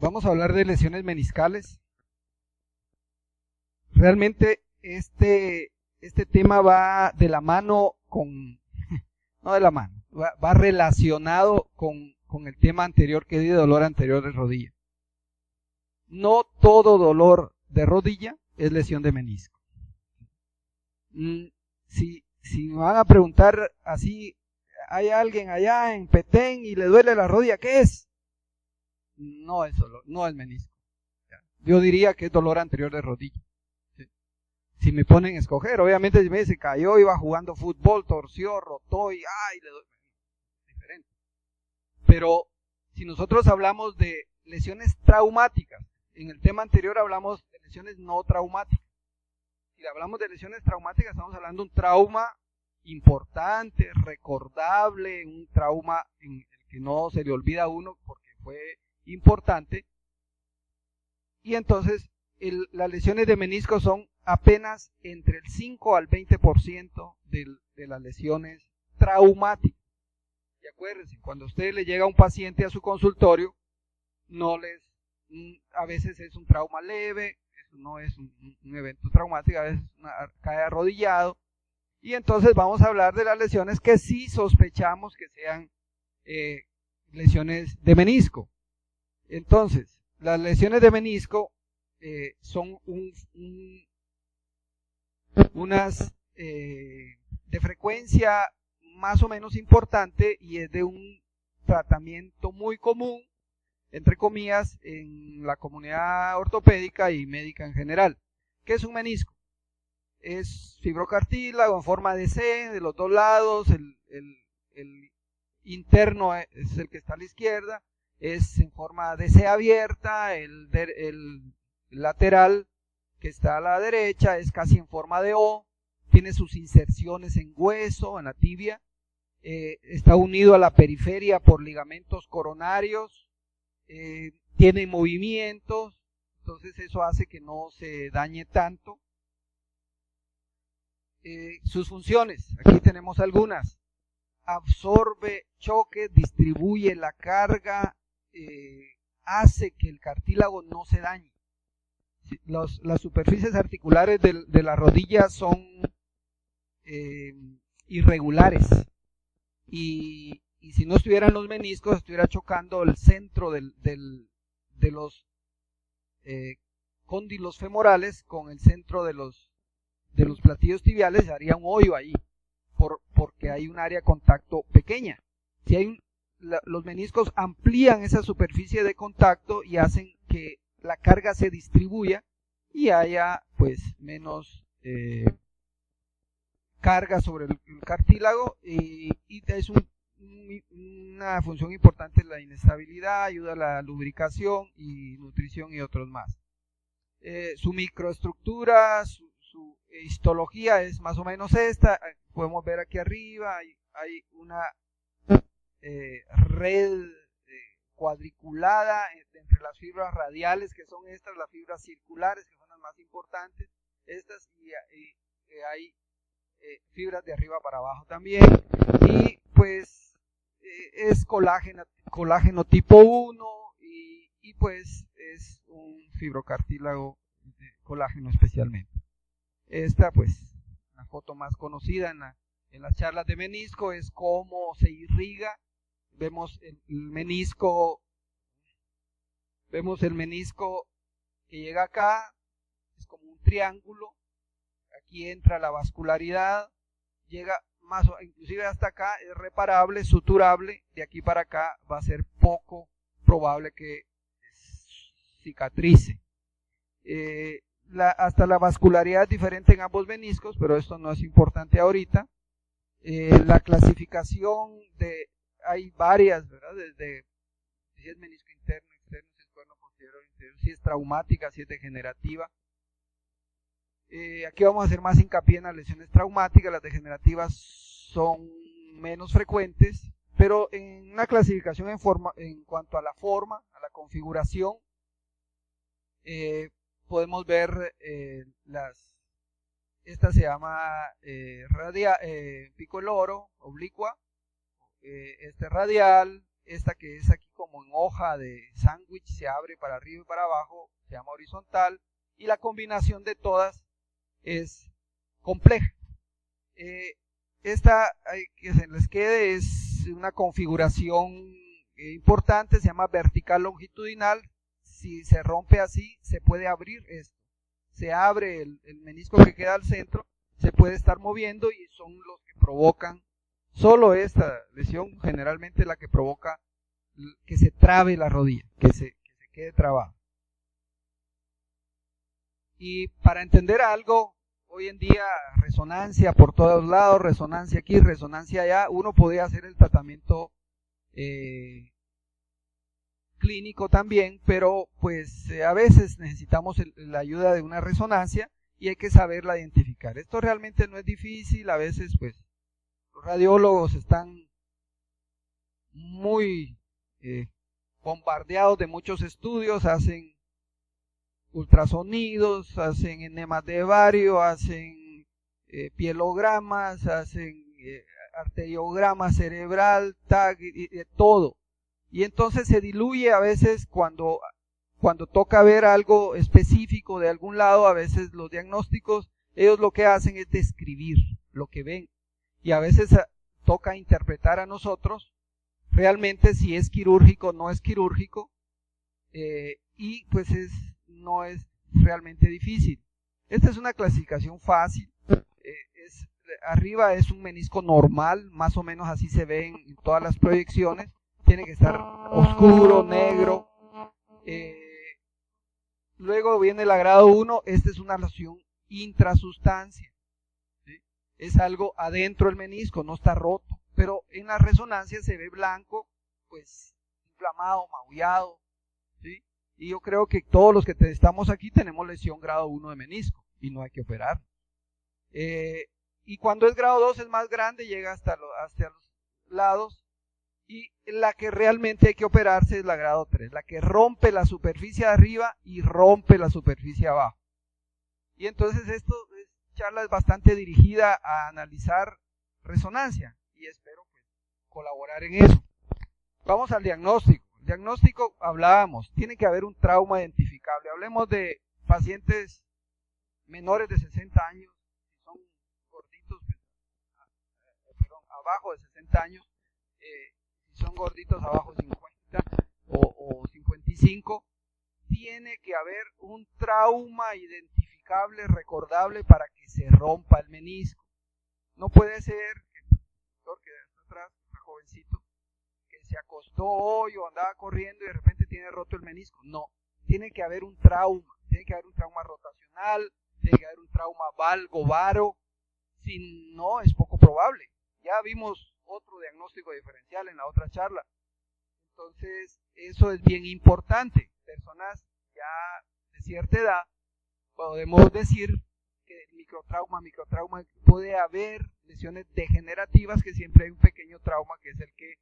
Vamos a hablar de lesiones meniscales. Realmente este tema va de la mano con, no de la mano, va relacionado con el tema anterior que di de dolor anterior de rodilla. No todo dolor de rodilla es lesión de menisco. Si me van a preguntar así, hay alguien allá en Petén y le duele la rodilla, ¿qué es? No es dolor, no es menisco. Yo diría que es dolor anterior de rodilla. Si me ponen a escoger, obviamente si me dice cayó, iba jugando fútbol, torció, rotó y ¡ay! Le duele. Diferente. Pero si nosotros hablamos de lesiones traumáticas, en el tema anterior hablamos de lesiones no traumáticas. Si hablamos de lesiones traumáticas, estamos hablando de un trauma importante, recordable, un trauma en el que no se le olvida a uno porque fue importante. Y entonces las lesiones de menisco son apenas entre el 5 al 20% de las lesiones traumáticas. Y acuérdense, cuando a usted le llega un paciente a su consultorio, a veces es un trauma leve, eso no es un evento traumático, a veces cae arrodillado. Y entonces vamos a hablar de las lesiones que sí sospechamos que sean lesiones de menisco. Entonces, las lesiones de menisco son unas de frecuencia más o menos importante y es de un tratamiento muy común, entre comillas, en la comunidad ortopédica y médica en general. ¿Qué es un menisco? Es fibrocartílago en forma de C, de los dos lados, el interno es el que está a la izquierda, es en forma de C abierta, el lateral que está a la derecha es casi en forma de O, tiene sus inserciones en hueso, en la tibia, está unido a la periferia por ligamentos coronarios, tiene movimientos, entonces eso hace que no se dañe tanto. Sus funciones, aquí tenemos algunas: absorbe choque, distribuye la carga, hace que el cartílago no se dañe. Las superficies articulares de la rodilla son irregulares y si no estuvieran los meniscos, estuviera chocando el centro de los cóndilos femorales con el centro de los platillos tibiales, haría un hoyo ahí, porque hay un área de contacto pequeña. Si los meniscos amplían esa superficie de contacto y hacen que la carga se distribuya y haya pues menos carga sobre el cartílago y es una función importante la inestabilidad, ayuda a la lubricación y nutrición y otros más. Su microestructura, su histología es más o menos esta. Podemos ver aquí arriba hay una red cuadriculada entre las fibras radiales, que son estas, las fibras circulares, que son las más importantes, estas, y hay fibras de arriba para abajo también, y pues es colágeno tipo 1 y pues es un fibrocartílago de colágeno especialmente. Esta pues la foto más conocida en las charlas de menisco es cómo se irriga. Vemos el menisco que llega acá, es como un triángulo, aquí entra la vascularidad, llega más, inclusive hasta acá, es reparable, suturable, de aquí para acá va a ser poco probable que cicatrice. Hasta la vascularidad es diferente en ambos meniscos, pero esto no es importante ahorita. La clasificación hay varias, ¿verdad? Desde si es menisco interno, externo, si es cuerno posterior, interior, si es traumática, si es degenerativa. Aquí vamos a hacer más hincapié en las lesiones traumáticas. Las degenerativas son menos frecuentes, pero en una clasificación en cuanto a la forma, a la configuración, podemos ver esta se llama pico del oro, oblicua, radial, esta que es aquí como como en hoja de sándwich, se abre para arriba y para abajo, se llama horizontal, y la combinación de todas es compleja. Esta, que se les quede, es una configuración importante, se llama vertical longitudinal. Si se rompe así, se puede abrir esto. Se abre el menisco que queda al centro, se puede estar moviendo y son los que provocan, solo esta lesión, generalmente la que provoca que se trabe la rodilla, que se quede trabada. Y para entender algo, hoy en día resonancia por todos lados, resonancia aquí, resonancia allá, uno podría hacer el tratamiento clínico también, pero pues a veces necesitamos la ayuda de una resonancia y hay que saberla identificar. Esto realmente no es difícil, a veces pues los radiólogos están muy bombardeados de muchos estudios, hacen ultrasonidos, hacen enemas de vario, hacen pielogramas, hacen arteriograma cerebral, TAG, todo. Y entonces se diluye a veces cuando toca ver algo específico de algún lado, a veces los diagnósticos, ellos lo que hacen es describir lo que ven. Y a veces toca interpretar a nosotros realmente si es quirúrgico o no es quirúrgico, y pues no es realmente difícil. Esta es una clasificación fácil. Arriba es un menisco normal, más o menos así se ve en todas las proyecciones. Tiene que estar oscuro, negro. Luego viene la grado 1, esta es una lesión intrasustancia. ¿Sí? Es algo adentro del menisco, no está roto, pero en la resonancia se ve blanco, pues inflamado, magullado. ¿Sí? Y yo creo que todos los que estamos aquí tenemos lesión grado 1 de menisco y no hay que operar. Y cuando es grado 2 es más grande, llega hasta los lados. Y la que realmente hay que operarse es la grado 3, la que rompe la superficie de arriba y rompe la superficie de abajo. Y entonces esta charla es bastante dirigida a analizar resonancia y espero pues, colaborar en eso. Vamos al diagnóstico. El diagnóstico hablábamos, tiene que haber un trauma identificable. Hablemos de pacientes menores de 60 años, si son gorditos, abajo de 60 años, son gorditos abajo de 50 o 55, tiene que haber un trauma identificable, recordable para que se rompa el menisco. No puede ser que el doctor que está atrás, un jovencito, que se acostó hoy o andaba corriendo y de repente tiene roto el menisco. No, tiene que haber un trauma rotacional, tiene que haber un trauma valgo-varo, si no es poco probable. Ya vimos otro diagnóstico diferencial en la otra charla. Entonces, eso es bien importante. Personas ya de cierta edad, podemos decir que el microtrauma, puede haber lesiones degenerativas, que siempre hay un pequeño trauma, que es el que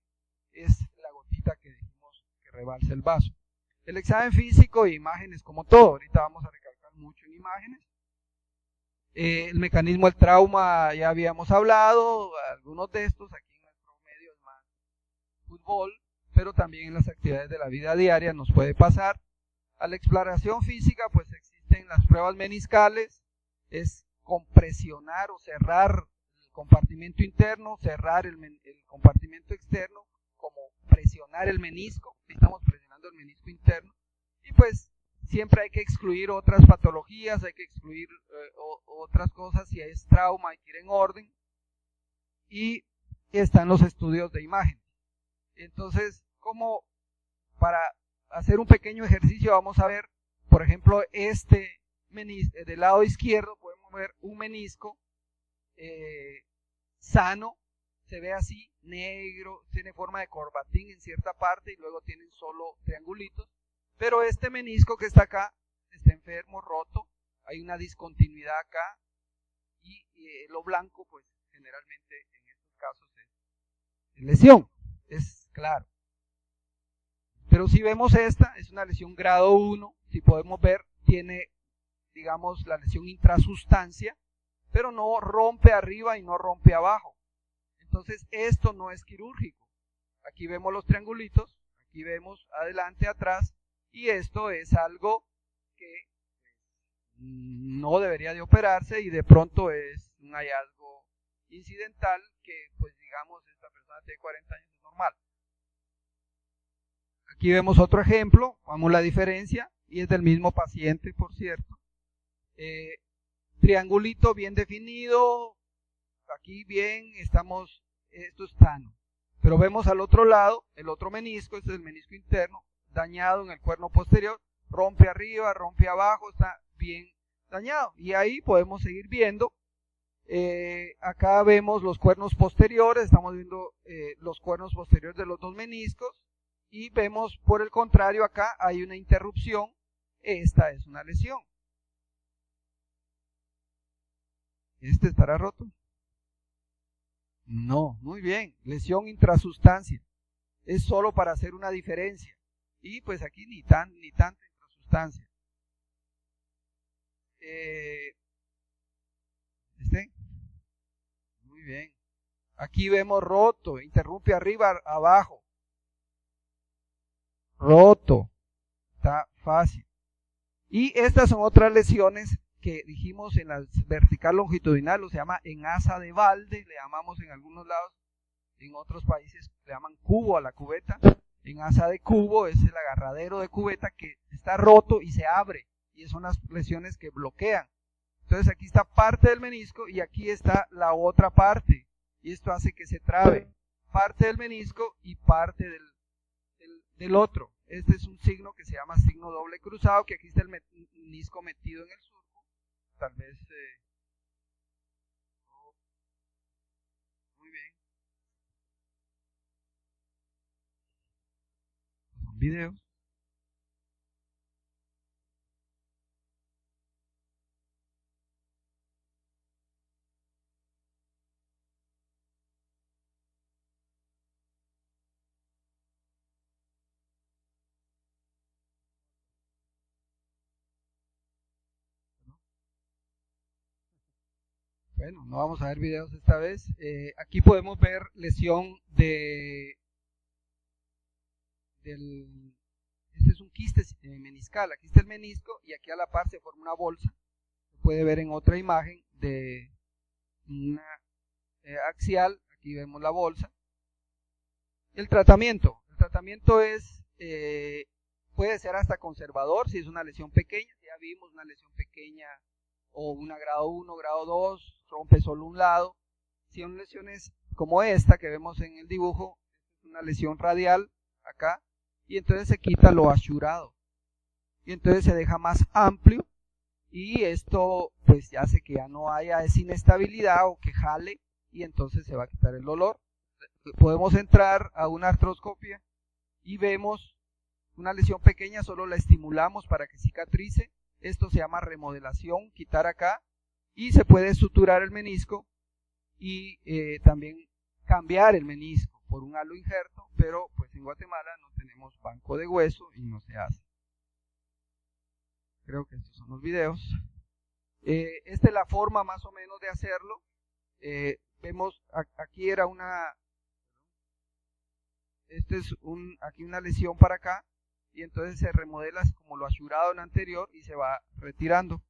es la gotita que dijimos que rebalsa el vaso. El examen físico e imágenes como todo, ahorita vamos a recalcar mucho en imágenes. El mecanismo del trauma ya habíamos hablado, algunos de estos aquí en nuestro medio es más fútbol, pero también en las actividades de la vida diaria nos puede pasar. A la exploración física pues existen las pruebas meniscales, es compresionar o cerrar el compartimento interno, cerrar el compartimento externo, como presionar el menisco, estamos presionando el menisco interno, y pues siempre hay que excluir otras patologías, hay que excluir otras cosas, si es trauma hay que ir en orden, y están los estudios de imagen. Entonces, como para hacer un pequeño ejercicio, vamos a ver, por ejemplo, del lado izquierdo podemos ver un menisco sano, se ve así, negro, tiene forma de corbatín en cierta parte y luego tienen solo triangulitos. Pero este menisco que está acá está enfermo, roto, hay una discontinuidad acá y lo blanco pues generalmente en estos casos es lesión, es claro. Pero si vemos esta, es una lesión grado 1, si podemos ver, tiene digamos la lesión intrasustancia, pero no rompe arriba y no rompe abajo. Entonces esto no es quirúrgico. Aquí vemos los triangulitos, Aquí vemos adelante, atrás, y esto es algo que no debería de operarse y de pronto es un hallazgo incidental que, pues digamos, esta persona tiene 40 años, es normal. Aquí vemos otro ejemplo, vamos la diferencia, y es del mismo paciente, por cierto. Triangulito bien definido, aquí bien, esto es sano. Pero vemos al otro lado, el otro menisco, este es el menisco interno, dañado en el cuerno posterior, rompe arriba, rompe abajo, está bien dañado. Y ahí podemos seguir viendo. Acá vemos los cuernos posteriores, estamos viendo los cuernos posteriores de los dos meniscos. Y vemos, por el contrario, acá hay una interrupción. Esta es una lesión. ¿Este estará roto? No, muy bien. Lesión intrasustancia. Es solo para hacer una diferencia. Y pues aquí ni tanta intrasustancia. Muy bien. Aquí vemos roto, interrumpe arriba, abajo. Roto. Está fácil. Y estas son otras lesiones que dijimos en la vertical longitudinal, o se llama en asa de balde, le llamamos en algunos lados, en otros países le llaman cubo a la cubeta. En asa de cubo es el agarradero de cubeta que está roto y se abre, y son las lesiones que bloquean. Entonces aquí está parte del menisco y aquí está la otra parte, y esto hace que se trabe parte del menisco y parte del otro. Este es un signo que se llama signo doble cruzado, que aquí está el menisco metido en el surco. Tal vez... muy bien. Son videos. Bueno, no vamos a ver videos esta vez. Aquí podemos ver lesión este es un quiste meniscal. Aquí está el menisco y aquí a la par se forma una bolsa. Se puede ver en otra imagen de una axial. Aquí vemos la bolsa. El tratamiento es, puede ser hasta conservador si es una lesión pequeña. Ya vimos una lesión pequeña o una grado 1, grado 2, rompe solo un lado. Si son lesiones como esta que vemos en el dibujo, es una lesión radial acá, y entonces se quita lo asurado. Y entonces se deja más amplio, y esto pues ya hace que ya no haya esa inestabilidad o que jale, y entonces se va a quitar el dolor. Podemos entrar a una artroscopia y vemos una lesión pequeña, solo la estimulamos para que cicatrice. Esto se llama remodelación, quitar acá, y se puede suturar el menisco y también cambiar el menisco por un halo injerto, pero pues en Guatemala no tenemos banco de hueso y no se hace. Creo que estos son los videos. Esta es la forma más o menos de hacerlo. Vemos, aquí era aquí una lesión para acá, y entonces se remodela como lo asurado en anterior y se va retirando.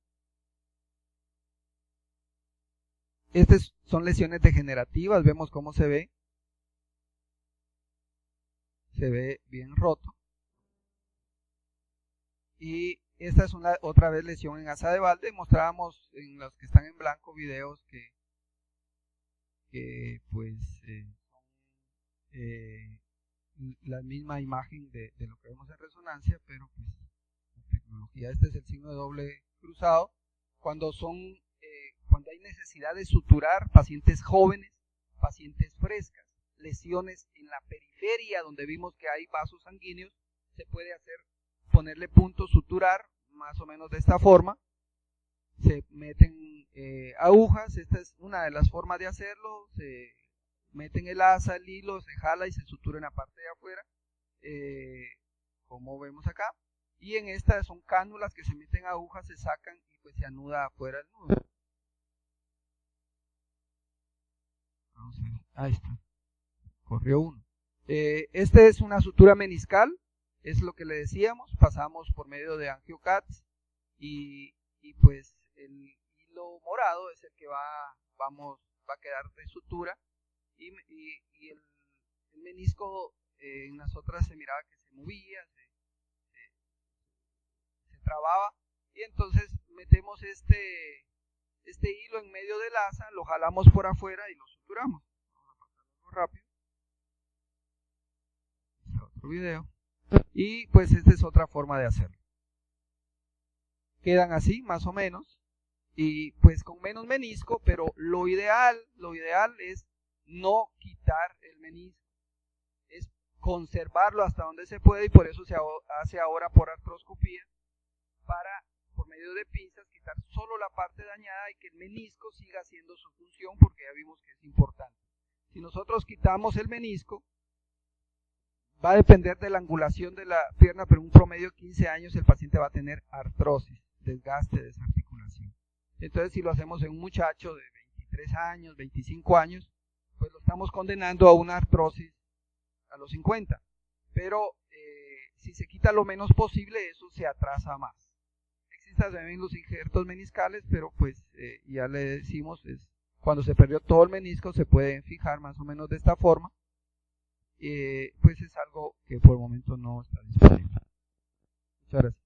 Estas son lesiones degenerativas, vemos cómo se ve. Se ve bien roto. Y esta es otra vez lesión en asa de balde. Mostrábamos en los que están en blanco videos que pues la misma imagen de lo que vemos en resonancia, pero pues la tecnología. Este es el signo de doble cruzado. Cuando hay necesidad de suturar pacientes jóvenes, pacientes frescas, lesiones en la periferia donde vimos que hay vasos sanguíneos, se puede ponerle punto, suturar, más o menos de esta forma. Se meten agujas, esta es una de las formas de hacerlo. Se meten el asa, el hilo, se jala y se sutura en la parte de afuera, como vemos acá. Y en esta son cánulas que se meten agujas, se sacan y pues se anuda afuera el nudo. Vamos a ver. Ahí está, corrió uno. Este es una sutura meniscal, es lo que le decíamos, pasamos por medio de AngioCats y pues el hilo morado es el que va a quedar de sutura y el menisco en las otras se miraba que se movía, se trababa, y entonces metemos este hilo en medio del asa, lo jalamos por afuera y lo suturamos. Vamos a pasarlo rápido. Otro video. Y pues esta es otra forma de hacerlo. Quedan así, más o menos, y pues con menos menisco, pero lo ideal es no quitar el menisco, es conservarlo hasta donde se puede, y por eso se hace ahora por artroscopía, para por medio de pinzas quitar solo la parte dañada y que el menisco siga haciendo su función, porque ya vimos que es importante. Si nosotros quitamos el menisco, va a depender de la angulación de la pierna, pero en un promedio de 15 años el paciente va a tener artrosis, desgaste de esa articulación. Entonces, si lo hacemos en un muchacho de 23 años, 25 años, pues lo estamos condenando a una artrosis a los 50. Pero si se quita lo menos posible, eso se atrasa más. Existen también los injertos meniscales, pero pues ya le decimos, cuando se perdió todo el menisco se puede fijar más o menos de esta forma. Pues es algo que por el momento no está disponible. Muchas gracias.